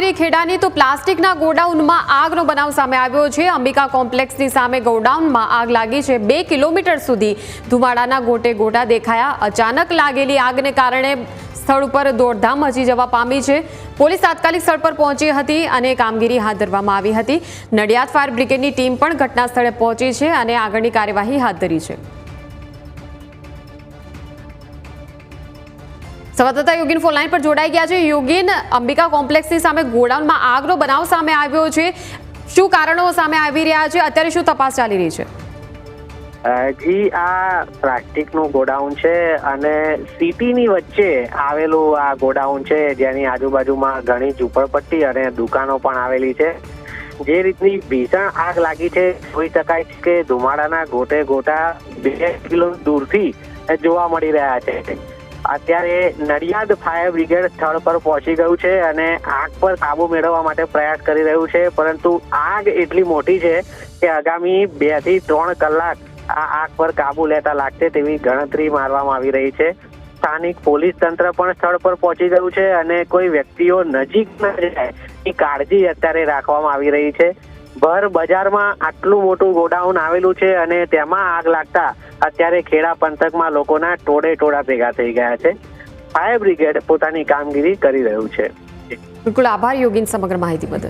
કરીએ ખેડાની તો પ્લાસ્ટિકના ગોડાઉનમાં આગનો બનાવ સામે આવ્યો છે। અંબિકા કોમ્પ્લેક્સની સામે ગોડાઉનમાં આગ લાગી છે। 2 કિલોમીટર સુધી ધુમાડાના ગોટે ગોટા દેખાયા। અચાનક લાગેલી આગને કારણે સ્થળ ઉપર દોડધામ મચી જવા પામી છે। પોલીસ તાત્કાલિક સ્થળ પર પહોંચી હતી અને કામગીરી હાથ ધરવામાં આવી હતી। નડિયાદ ફાયર બ્રિગેડની ટીમ પણ ઘટના સ્થળે પહોંચી છે અને આગળની કાર્યવાહી હાથ ધરી છે। સંવાદદાતા યોગીન ફોન લાઈન પર જોડાઈ ગયા છે। યોગીન, અંબિકા કોમ્પ્લેક્સની સામે ગોડાઉનમાં આગનો બનાવ સામે આવ્યો છે, શું કારણો સામે આવી રહ્યા છે, અત્યારે શું તપાસ ચાલી રહી છે? જી, આ પ્લાસ્ટિકનું ગોડાઉન છે અને સિટીની વચ્ચે આવેલું આ ગોડાઉન છે, જેની આજુબાજુમાં ઘણી ઝૂંપડપટ્ટી અને દુકાનો પણ આવેલી છે। જે રીતની ભીષણ આગ લાગી છે, જોઈ શકાય છે કે ધુમાડાના ગોટે ગોટા 2 કિલો દૂરથી જોવા મળી રહ્યા છે। અત્યારે નડિયાદ ફાયર બ્રિગેડ સ્થળ પર પહોંચી ગયું છે અને આગ પર કાબુ મેળવવા માટે પ્રયાસ કરી રહ્યું છે, પરંતુ આગ એટલી મોટી છે કે આગામી 2 થી 3 કલાક આ આગ પર કાબુ લેતા લાગશે તેવી ગણતરી મારવામાં આવી રહી છે। સ્થાનિક પોલીસ તંત્ર પણ સ્થળ પર પહોંચી ગયું છે અને કોઈ વ્યક્તિઓ નજીક ન જાય એ કાળજી અત્યારે રાખવામાં આવી રહી છે। ભર બજારમાં આટલું મોટું ગોડાઉન આવેલું છે અને તેમાં આગ લાગતા અત્યારે ખેડા પંથકમાં લોકોના ટોળે ટોળા ભેગા થઈ ગયા છે। ફાયર બ્રિગેડ પોતાની કામગીરી કરી રહ્યું છે। બિલકુલ, આભાર યોગીન સમગ્ર માહિતી બદલ।